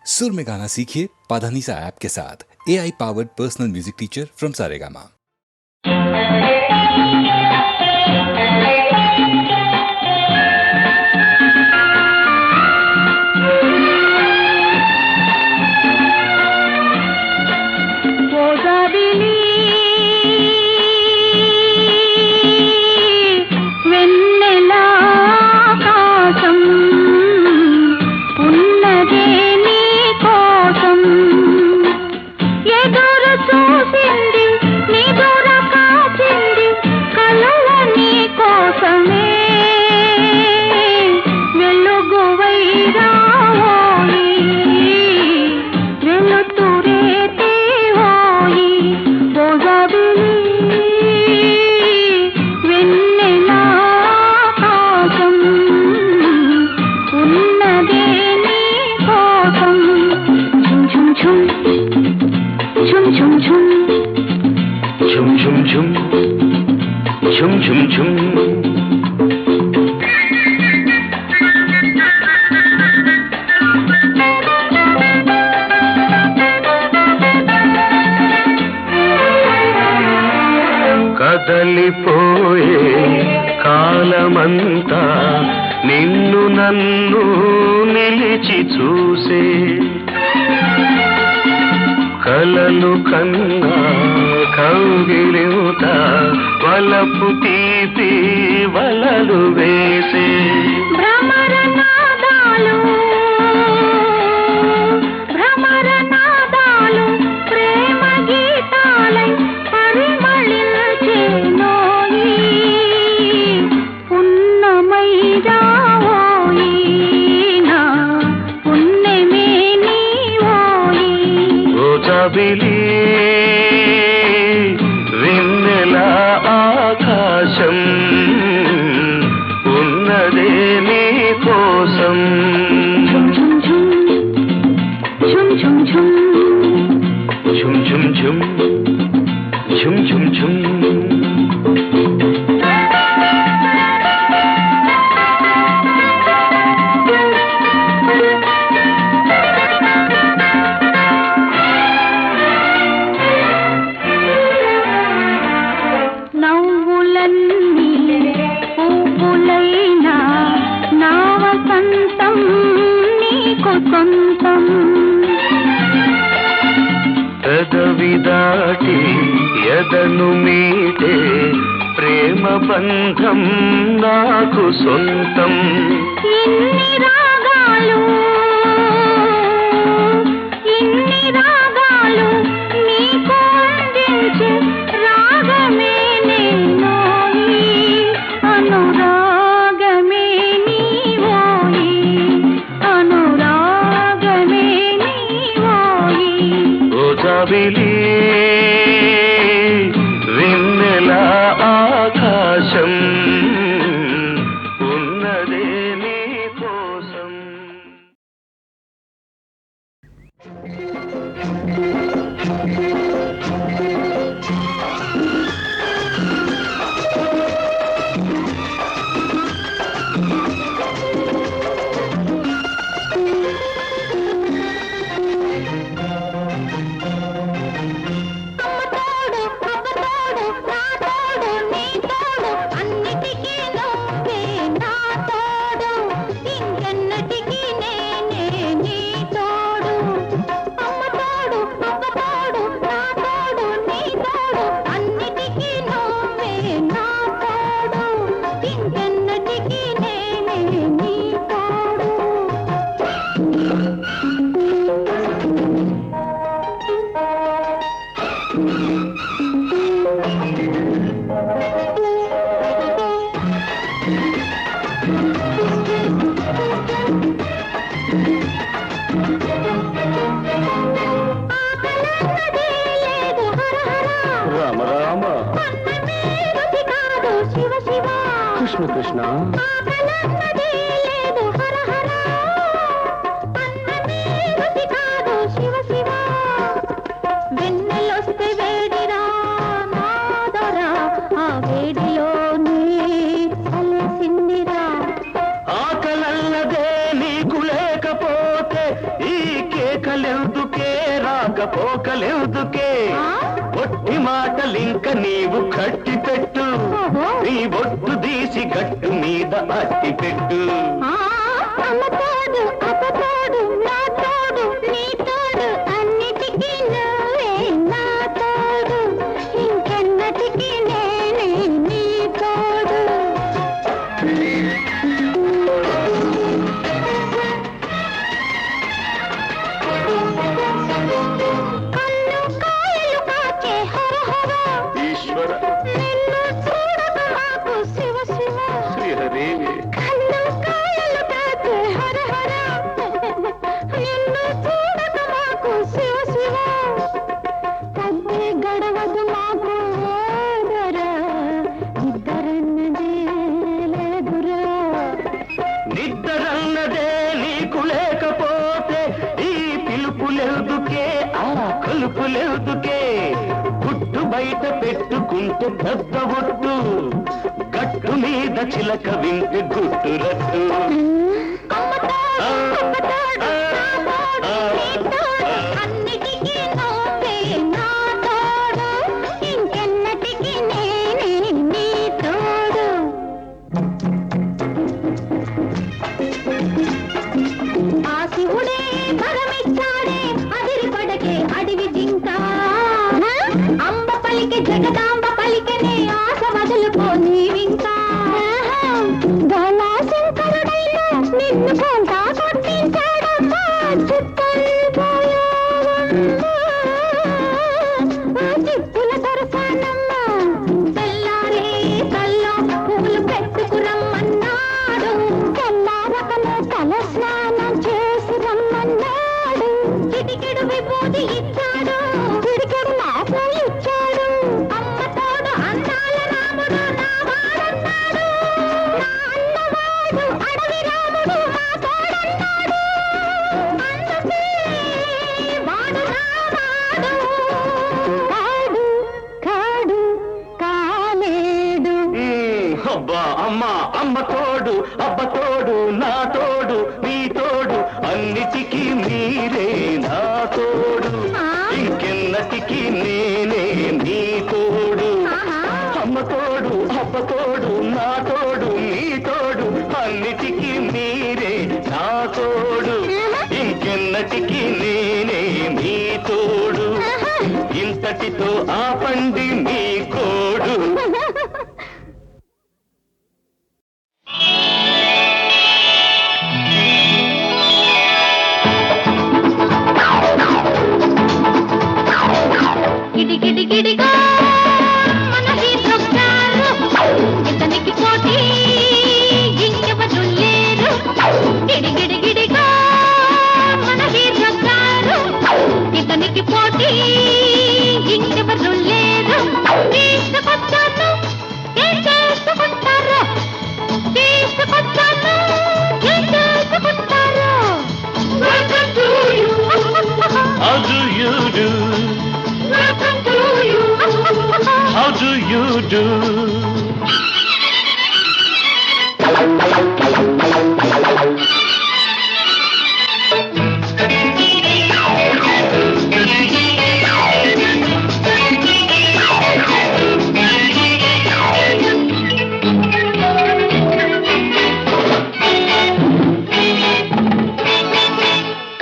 सुर में गाना सीखिए पाधानीसा ऐप के साथ। AI powered personal music teacher from Saregama. కదలిపోయే కాలమంతా నిన్ను నన్ను నిలిచి చూసే కలలు కన్నా కౌగిలింత వలపు తీపి వలలు వేసే వెన్నెల ఆకాశం ఉన్నదే నీ కోసం ఝుమ్ ఝుమ్ ఝుమ్ ఝుమ్ ఝుమ్ ఝుమ్ ఝుమ్ పెదవి దాటి ఎదను మీటే ప్రేమ బంధం నాకు సొంతం ఇన్ని రాగాలు నీకు అందించే రాగమే నేనోయి అనురాగమే నీవోయి అనురాగమే నీవోయి ఓ జాబిలి వెన్నెల ఆకాశం ఉన్నదే నీ కోసం రామ రామ కృష్ణ కృష్ణ ఆకలన్నదే నీకు లేకపోతే ఈ కే లేఖలెందుకే రాకపోకలెందుకే ఒట్టి మాటలింక నీవు కట్టి పెట్టు నీ బొట్టు తీసి గట్టు మీద అట్టి పెట్టు అమ్మతోడు అప్పతోడు నా తోడు నీ తోడు అన్నిటికీ నువ్వే నా తోడు ఇంకెన్నటికీ నేనే నీ తోడు కన్ను కాయలు కాచే హర హర ఈశ్వర నిన్ను చూడక మాకు శివ శివ శ్రీహరి కన్ను కాయలు కాచే హర హర నిన్ను చూడక మాకు శివ శివ పద్దే గడవదు మాకు ఓదరా ఇద్దరన్నదే లేదురా నిద్దరన్నదే నీకు లేకపోతే ఈ పిలుపులెందుకే ఆ కలుపులెందుకే గుట్టు బయట పెట్టుకుంటే పెద్ద ఒట్టు గట్టు మీద చిలక వింటే గుట్టు రట్టు అన్నిటికీ నువ్వే నా తోడు ఇంకెన్నటికీ నేనే నీ తోడు ఆ శివుడే వరమిచ్చాడే అదిరిపడకే అడవి జింక అంబ పలికే జగదాంబ పలికనే ఆశ వదులుకో నీవింకా గలా శంకరుడైన నిన్ను కొంటా కొట్టించాడమ్మా చిప్పుల దొరసానమ్మా తెల్లారే తల్లో పూలు పెట్టుకురమ్మన్నాడు తెల్లారకనే తల స్నానం చేసి రమ్మన్నాడు చిటికెడు విభూతి ఇచ్చాడు చిటికెడు నాకు ఇచ్చాడు అమ్మ తోడు అందాల రాముడు నా వాడన్నాడు నా అన్నవాడు అడవి రాముడు మా తోడన్నాడు అందుకే వాడు నా వాడు కాడు కాడు కాలేడు అబ్బా అమ్మ అమ్మ తోడు అబ్బ తోడు నా తోడు నీ తోడు అన్నిటికీ మీరే నా తోడు ఇంకెన్నటికీ నేనే నీ తోడు అమ్మ తోడు అబ్బ తోడు నా తోడు నీ తోడు అన్నిటికీ మీరే నా తోడు ఇంకెన్నటికీ నేనే నీ తోడు ఇంతటితో ఆపండి మీ కోడు గిడి గిడి గిడిగా మన హీరో స్టార్ ఇతనికి పోటీ ఇంకెవరు లేరు గిడి గిడి గిడిగా మన హీరో స్టార్ ఇతనికి పోటీ ఇంకెవరు లేరు తీసుకొచ్చాను ఏం చేసుకుంటారు తీసుకొచ్చాను ఏం చేసుకుంటారు How do you do? How do you do?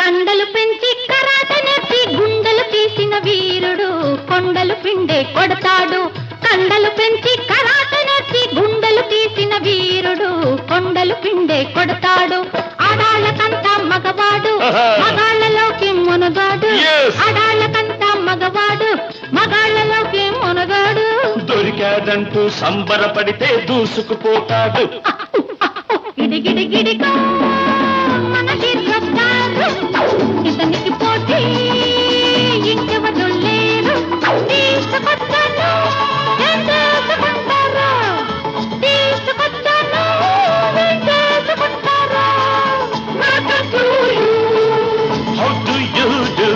కండలు పెంచి కరాట నేర్చి గుండెలు తీసిన వీరుడు కొండలు పిండే కొడతాడు కండలు పెంచి కరాట నేర్చి గుండెలు తీసిన వీరుడు కొండలు పిండే కొడతాడు ఆడాళ్ళకంతా మగవాడు మగాళ్ళలోకి మునగాడు Yes. ఆడాళ్ళకంతా మగవాడు మగాళ్ళలోకి మునగాడు దొరికాడంటూ సంబరపడితే దూసుకుపోతాడు గిడిగిడి గిడిగా మన హీరో స్టార్ ఇతనికి పోటీ ఇంకెవరు లేరు తీసుకొచ్చాను ఏం చేసుకుంటారు తీసుకొచ్చాను ఏం చేసుకుంటారు How do you do?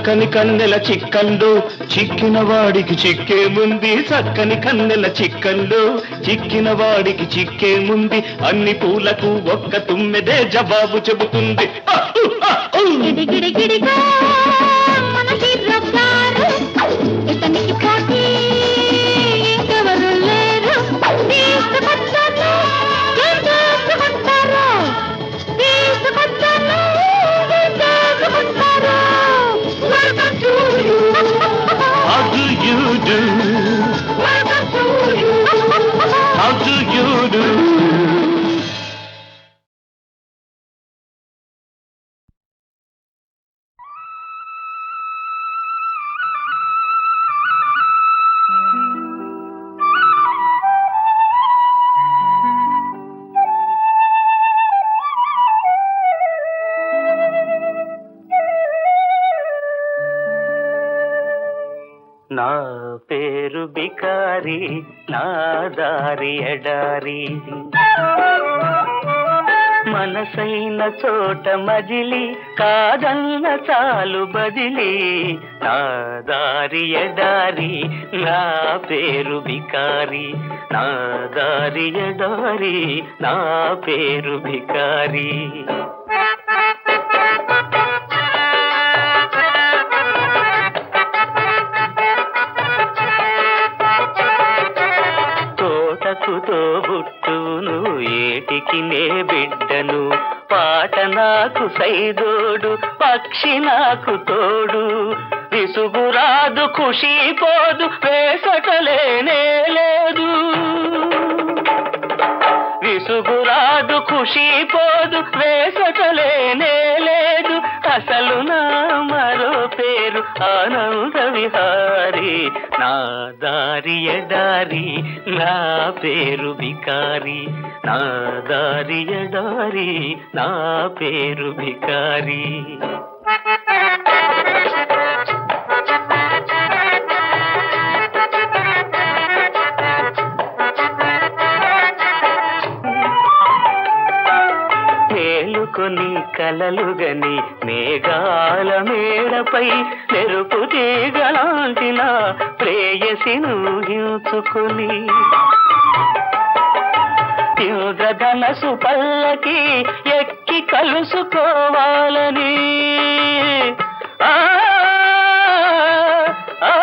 చక్కని కన్నెల చిక్కల్లో చిక్కిన వాడికి చిక్కేముంది, చక్కని కన్నెల చిక్కల్లో చిక్కిన వాడికి చిక్కేముంది, అన్ని పూలకు ఒక్క తుమ్మెదే జవాబు చెబుతుంది. గిడిగిడిగిడిగా మన తీర్రొస్తారు, ఇతనికి పోటీ ఇంకెవరు లేరు. తీసుకొచ్చాను, ఏం చేసుకుంటారు? తీసుకొచ్చాను, ఏం చేసుకుంటారు? Welcome to you. How do you do? Welcome to you. How do you do? నా పేరు బికారి, నా దారి ఎడారి, మనసైన చోట మజిలి, కాదన్న చాలు బదిలి. నా దారి ఎడారి, నా పేరు బికారి, నా దారి ఎడారి, నా పేరు బికారి. తోబుట్టును ఏటికి నే బిడ్డను, పాట నాకు సైదోడు, పక్షి నాకు తోడు, విసుగురాదు ఖుషి పోదు, వేసటలేనే లేదు. విసుగురాదు ఖుషి పోదు, వేసటలేనే లేదు. అసలు నా మరో పేరు ఆనంద విహారి, నా దారి ఎడారి, నా పేరు బికారి, నా దారి ఎడారి, నా పేరు బికారి. మేలుకొని కలలుగని మేఘాల మేడపై మెరుపు తీగలాంటిన ప్రేయసిను హించుకొని, ఇంద్రధనసు పల్లకి ఎక్కి కలుసుకోవాలని, ఆ ఆ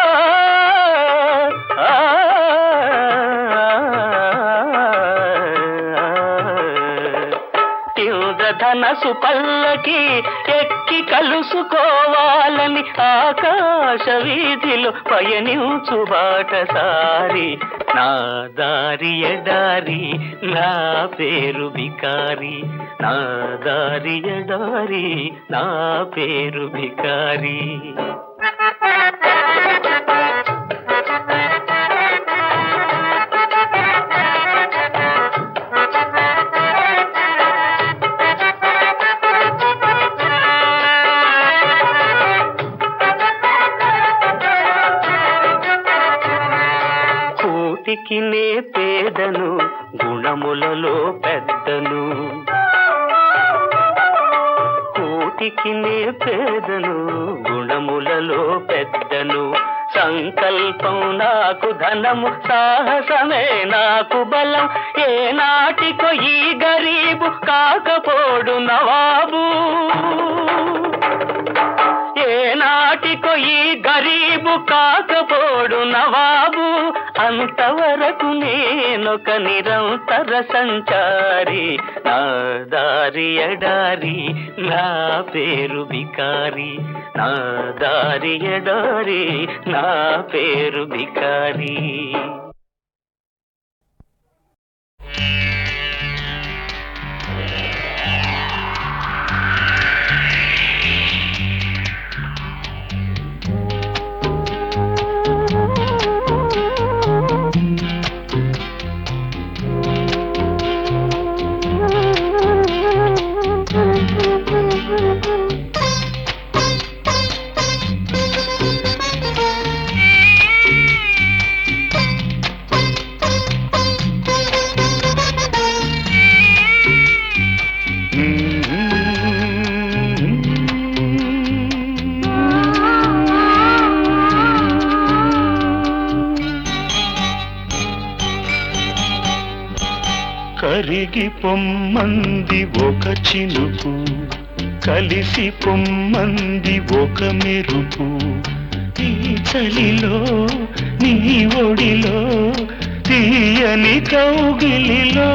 ధనసు పల్లకి ఎక్కి కలుసుకోవాలని, ఆకాశ వీధిలో పయనించు బాటసారి. నా దారి ఎడారి, నా పేరు బికారి, నా దారి ఎడారి, నా పేరు బికారి. నే పేదను, గుణములలో పెద్దను, కోటికి నే పేదను, గుణములలో పెద్దను. సంకల్పం నాకు ధనము, సాహసమే నాకు బలం, ఏ నాటికో ఈ గరీబు కాకపోడు నవాబు. ఏ నాటికో ఈ గరీబు కాకపోడు నవాబు. అంతవరకు నేనొక నిరంతర సంచారి, నా దారి ఎడారి, నా పేరు బికారి, నా దారి ఎడారి, నా పేరు బికారి. కరిగి పొమ్మంది ఒక చినుకు కలిసి పొమ్మంది ఒక మెరుపు ఈ చలిలో నీ ఒడిలో తీయని కౌగిలిలో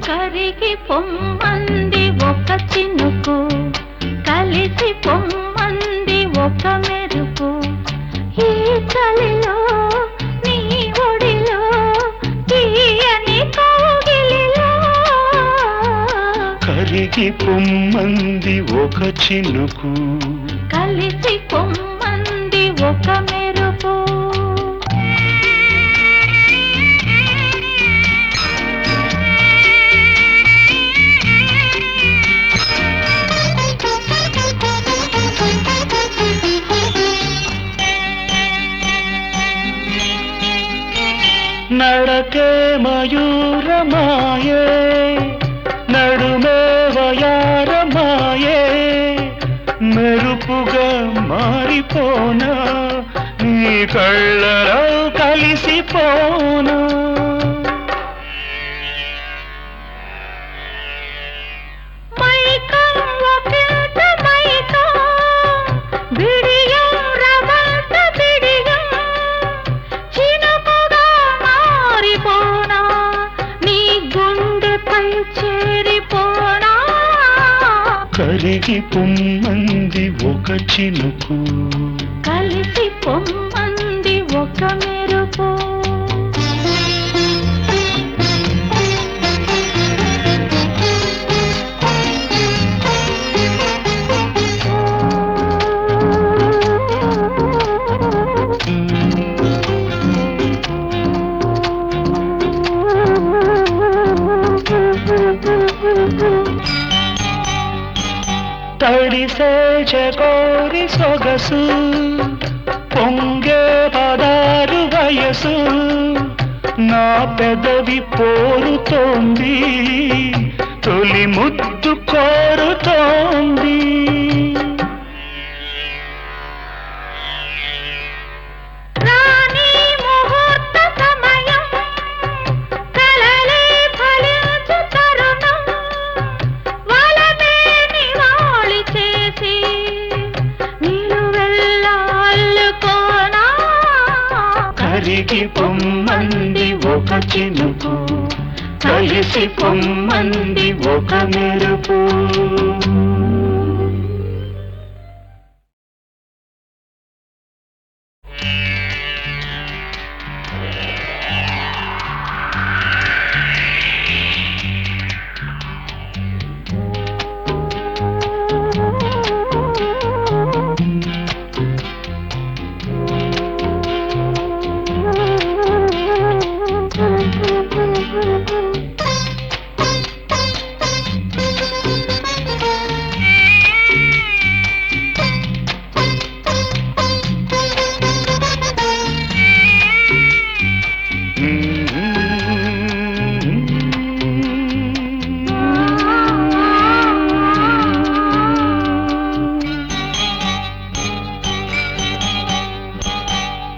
కరిగి పొమ్మంది ఒక చినుకు కలిసి పొమ్మంది ఒక మెరుపు ఈ చలిలో నీ ఒడిలో తీయని కౌగిలిలో కరిగి పొమ్మంది ఒక చినుకు కలిసి పొమ్మంది ఒక మెరుపు నడకే మయూరమాయే నడుమే వయారమాయే మెరుపుగా మారిపోనా నీ కళ్ళలో కలిసిపోనా కరిగి పొమ్మంది ఒక చినుకు కలిసి పొమ్మంది ఒక మెరుపు తడిసే చకోరి సొగసు పొంగే పదారు వయసు నా పెదవి పోరుతోంది తొలి ముద్దు కోరుతోంది కరిగి పొమ్మంది ఒక చినుకు కలిసి పొమ్మంది ఒక మెరుపు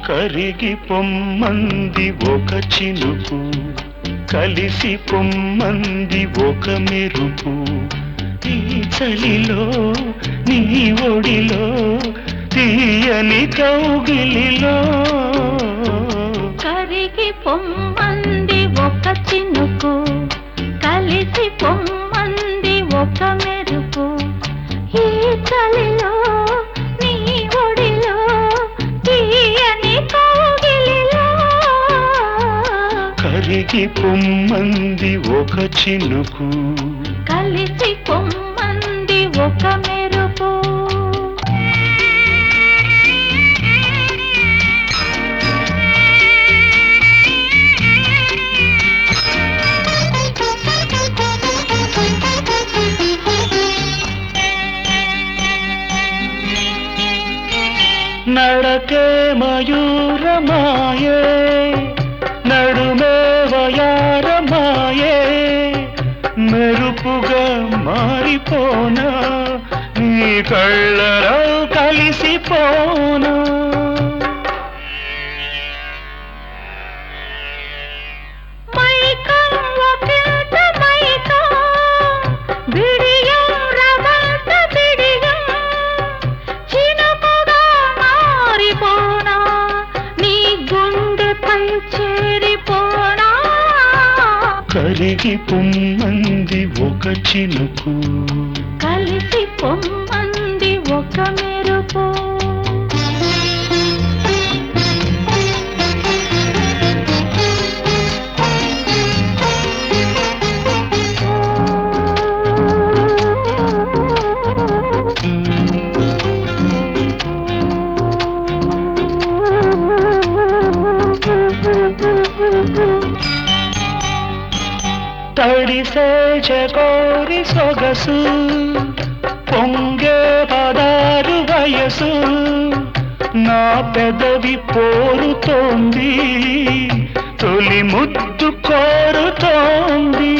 కరిగి పొమ్మంది ఒక చినుకు కలిసి పొమ్మంది ఒక మెరుపు ఈ చలిలో నీ ఒడిలో తీయని కౌగిలిలో కరిగి పొమ్మంది ఒక చినుకు కలిసి పొమ్మంది ఒక మెరుపు ఈ చలిలో నీ ఒడిలో తీయని కౌగిలిలో కరిగి పొమ్మంది ఒక చినుకు కలిసి పొమ్మంది ఒక మెరుపు నడకే మయూరమాయే నడుమే వయారమాయే మెరుపుగా మారిపోనా నీ కళ్ళలో కలిసిపోనా మైకంలో కరిగి పొమ్మంది ఒక చినుకు, కలిసి పొమ్మంది ఒక మెరుపు. తడిసే చకోరి సొగసు, పొంగే పదారు వయసు, నా పెదవి పోరుతోంది, తొలి ముద్దు కోరుతోంది.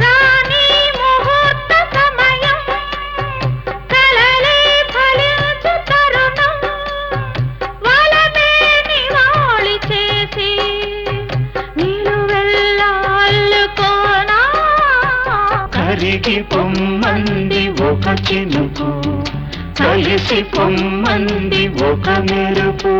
రాణి ముహూర్త సమయం, కలలే ఫలించు తరుణం, వలనే నివాళి చేసి నిలువెల్లా అల్లుకోనా. కరిగి పొమ్మంది ఒక చినుకు, కలిసి పొమ్మంది ఒక మెరుపు.